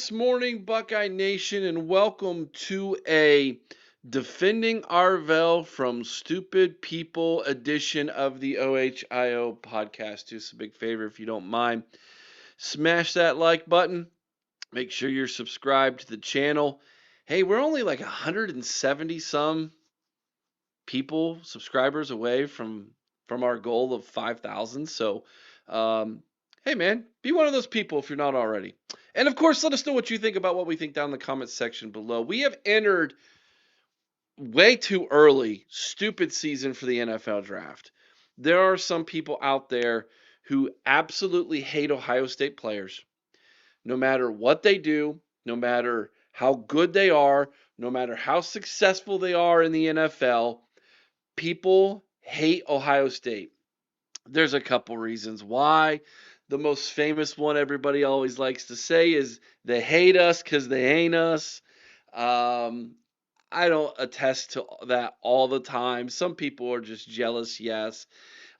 this morning, Buckeye Nation, and welcome to a Defending Arvell from Stupid People edition of the OHIO podcast. Do us a big favor if you don't mind. Smash that like button. Make sure you're subscribed to the channel. Hey, we're only like 170 some people, subscribers away from our goal of 5,000. So, um, hey man, be one of those people if you're not already. And of course, let us know what you think about what we think down in the comments section below. We have entered way too early stupid season for the NFL draft. There are some people out there who absolutely hate Ohio State players. No matter what they do, no matter how good they are, no matter how successful they are in the NFL, people hate Ohio State. There's a couple reasons why. The most famous one everybody always likes to say is they hate us because they ain't us. Um, I don't attest to that all the time. Some people are just jealous, yes.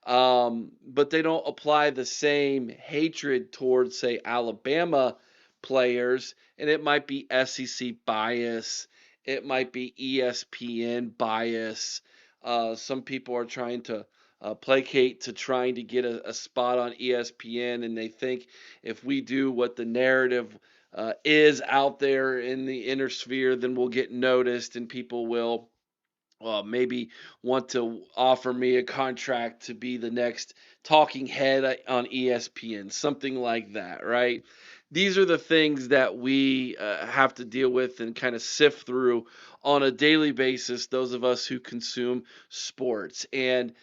But they don't apply the same hatred towards, say, Alabama players. And it might be SEC bias, it might be ESPN bias. Some people are trying to placate to trying to get a spot on ESPN, and they think if we do what the narrative is out there in the inner sphere, then we'll get noticed and people will maybe want to offer me a contract to be the next talking head on ESPN, something like that, right? These are the things that we have to deal with and kind of sift through on a daily basis, those of us who consume sports. And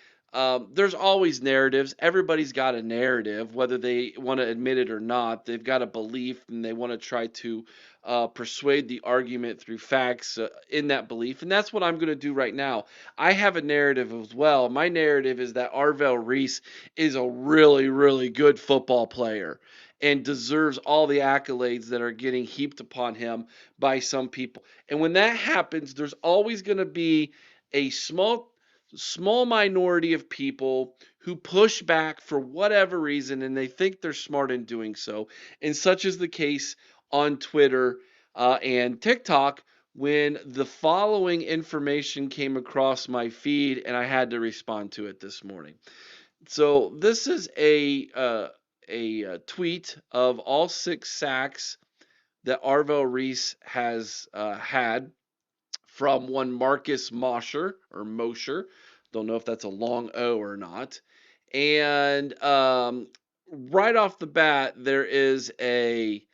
there's always narratives. Everybody's got a narrative, whether they want to admit it or not. They've got a belief and they want to try to persuade the argument through facts in that belief. And that's what I'm going to do right now. I have a narrative as well. My narrative is that Arvell Reese is a really, really good football player and deserves all the accolades that are getting heaped upon him by some people. And when that happens, there's always going to be a small minority of people who push back for whatever reason, and they think they're smart in doing so. And such is the case on Twitter and TikTok when the following information came across my feed and I had to respond to it this morning. So this is a tweet of all 6 sacks that Arvell Reese has had from one Marcus Mosher. Don't know if that's a long O or not. And right off the bat, there is a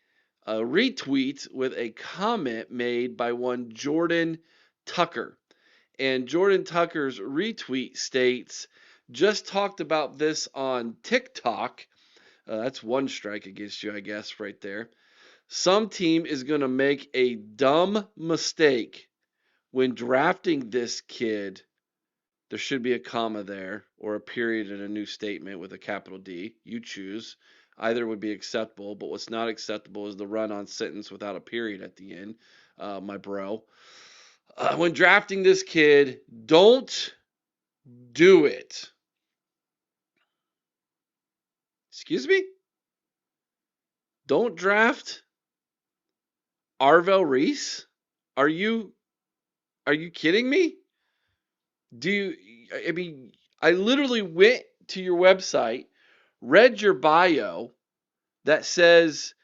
retweet with a comment made by one Jordan Tucker. And Jordan Tucker's retweet states, just talked about this on TikTok. That's one strike against you, I guess, right there. Some team is going to make a dumb mistake when drafting this kid. There should be a comma there or a period in a new statement with a capital D. You choose. Either would be acceptable, but what's not acceptable is the run-on sentence without a period at the end, my bro. When drafting this kid, don't do it. Excuse me? Don't draft Arvell Reese? Are you kidding me? I literally went to your website, read your bio that says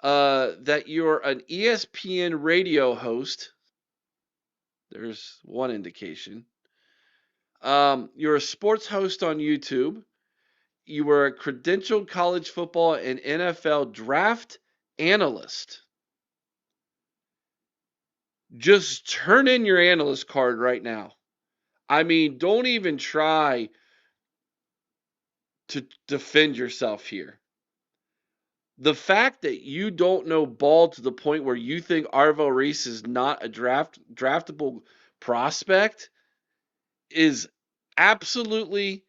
that you're an ESPN radio host. There's one indication. You're a sports host on YouTube. You were a credentialed college football and NFL draft analyst. Just turn in your analyst card right now. I mean, don't even try to defend yourself here. The fact that you don't know ball to the point where you think Arvell Reese is not a draftable prospect is absolutely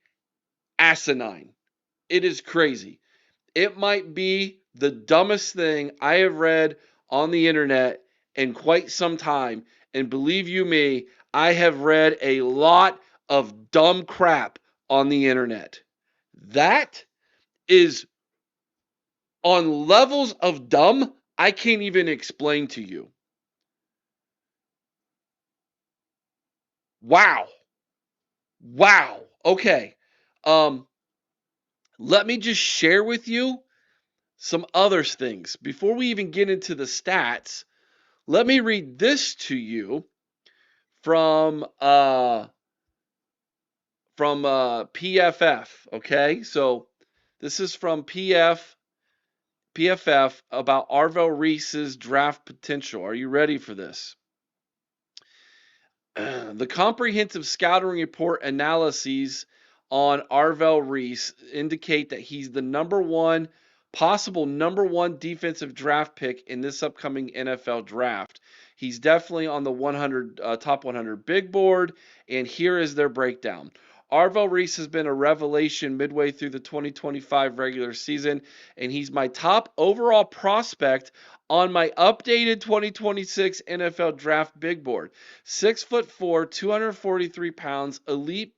asinine. It is crazy. It might be the dumbest thing I have read on the internet in quite some time. And believe you me, I have read a lot of dumb crap on the internet. That is on levels of dumb I can't even explain to you. Wow. Wow. Okay. Um, Let me just share with you some other things. Before we even get into the stats, let me read this to you from PFF. Okay, so this is from PFF about Arvell Reese's draft potential. Are you ready for this? The comprehensive scouting report analyses on Arvell Reese indicate that he's the possible number one defensive draft pick in this upcoming NFL draft. He's definitely on the top 100 big board, and here is their breakdown. Arvell Reese has been a revelation midway through the 2025 regular season, and he's my top overall prospect on my updated 2026 NFL draft big board. 6'4", 243 pounds, elite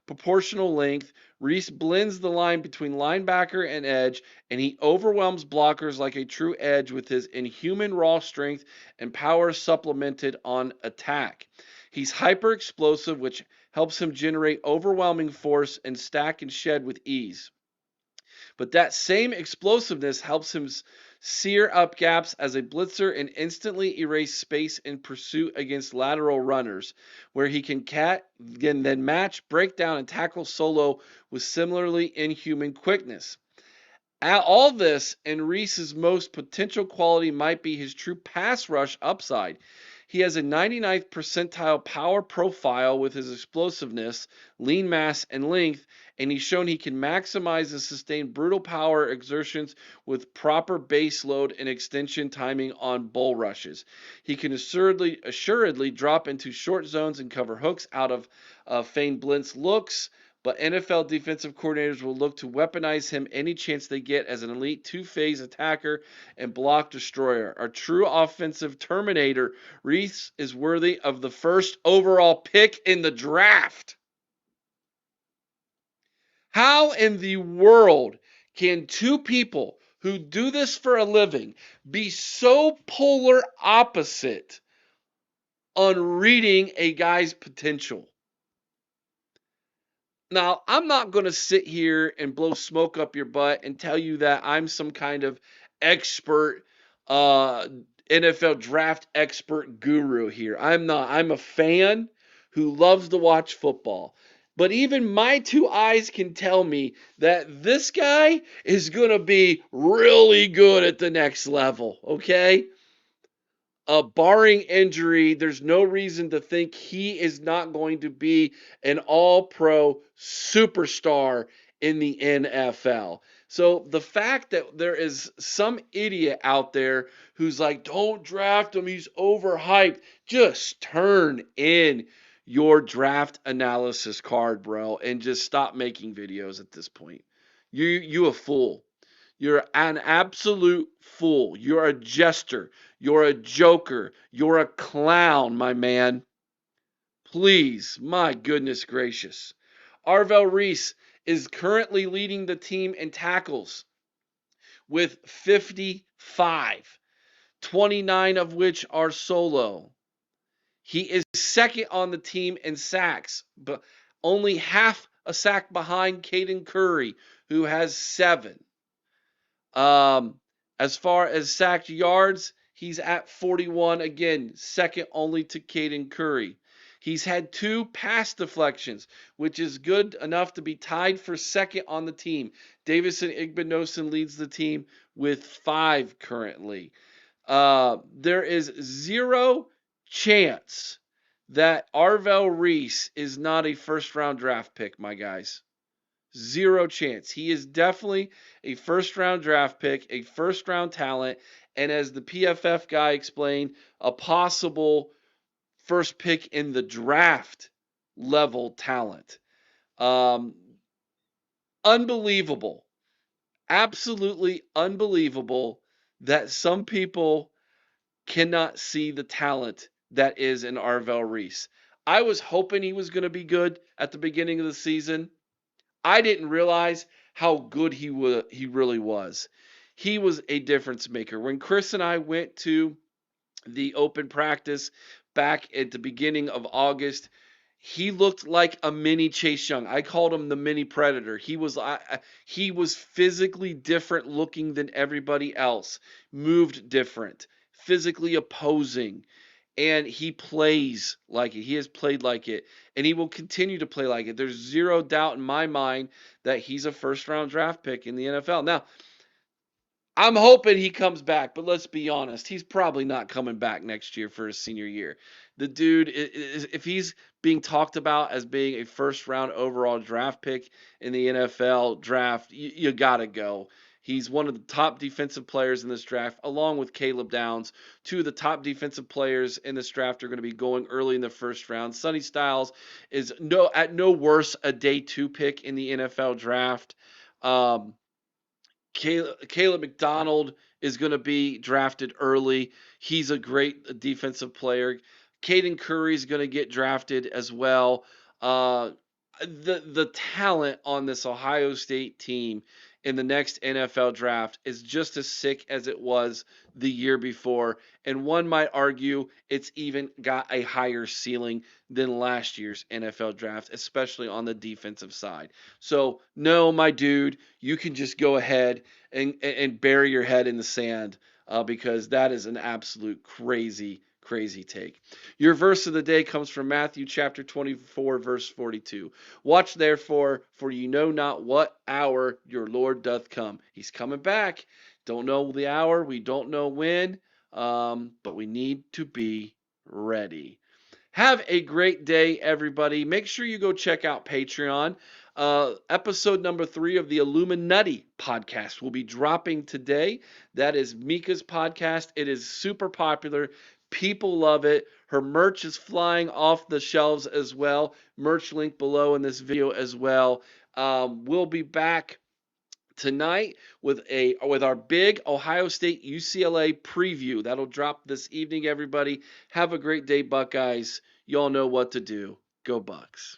proportional length. Reese blends the line between linebacker and edge, and he overwhelms blockers like a true edge with his inhuman raw strength and power supplemented on attack. He's hyper explosive, which helps him generate overwhelming force and stack and shed with ease. But that same explosiveness helps him sear up gaps as a blitzer and instantly erase space in pursuit against lateral runners, where he can then match, break down, and tackle solo with similarly inhuman quickness. All this and Reese's most potential quality might be his true pass rush upside. He has a 99th percentile power profile with his explosiveness, lean mass, and length, and he's shown he can maximize and sustain brutal power exertions with proper base load and extension timing on bull rushes. He can assuredly drop into short zones and cover hooks out of feigned blitz looks, but NFL defensive coordinators will look to weaponize him any chance they get as an elite two-phase attacker and block destroyer. A true offensive terminator, Reese is worthy of the first overall pick in the draft. How in the world can two people who do this for a living be so polar opposite on reading a guy's potential? Now, I'm not going to sit here and blow smoke up your butt and tell you that I'm some kind of expert, uh, NFL draft expert guru here. I'm not. I'm a fan who loves to watch football. But even my two eyes can tell me that this guy is going to be really good at the next level, okay? Barring injury, there's no reason to think he is not going to be an all-pro superstar in the NFL. So the fact that there is some idiot out there who's like, don't draft him, he's overhyped, just turn in your draft analysis card, bro, and just stop making videos at this point. You a fool. You're an absolute fool. You're a jester. You're a joker. You're a clown, my man. Please, my goodness gracious. Arvell Reese is currently leading the team in tackles with 55, 29 of which are solo. He is second on the team in sacks, but only half a sack behind Caden Curry, who has 7. As far as sacked yards, he's at 41, again, second only to Caden Curry. He's had 2 pass deflections, which is good enough to be tied for second on the team. Davison Igbinosun leads the team with 5 currently. There is 0 chance that Arvell Reese is not a first-round draft pick, my guys. 0 chance. He is definitely a first-round draft pick, a first-round talent, and as the PFF guy explained, a possible first pick in the draft level talent. Um, Unbelievable. Absolutely unbelievable that some people cannot see the talent that is in Arvell Reese. I was hoping he was going to be good at the beginning of the season. I didn't realize how good he really was. he was a difference maker. When Chris and I went to the open practice back at the beginning of August, he looked like a mini Chase Young. I called him the mini Predator. He was physically different looking than everybody else, moved different, physically opposing, and he plays like it. He has played like it, and he will continue to play like it. There's zero doubt in my mind that he's a first round draft pick in the NFL. Now, I'm hoping he comes back, but let's be honest, he's probably not coming back next year for his senior year. The dude, if he's being talked about as being a first round overall draft pick in the NFL draft, you got to go. He's one of the top defensive players in this draft, along with Caleb Downs. Two of the top defensive players in this draft are going to be going early in the first round. Sonny Styles is at no worse a day two pick in the NFL draft. Um, Caleb McDonald is going to be drafted early. He's a great defensive player. Caden Curry is going to get drafted as well. The talent on this Ohio State team in the next NFL draft is just as sick as it was the year before, and one might argue it's even got a higher ceiling than last year's NFL draft, especially on the defensive side. So, no, my dude, you can just go ahead and bury your head in the sand because that is an absolute crazy take. Your verse of the day comes from Matthew chapter 24, verse 42. Watch therefore, for you know not what hour your Lord doth come. He's coming back. Don't know the hour. We don't know when, but we need to be ready. Have a great day, everybody. Make sure you go check out Patreon. Episode number 3 of the Illuminati podcast will be dropping today. That is Mika's podcast. It is super popular. People love it. Her merch is flying off the shelves as well. Merch link below in this video as well. We'll be back tonight with our big Ohio State UCLA preview. That'll drop this evening, everybody. Have a great day, Buckeyes. Y'all know what to do. Go Bucks.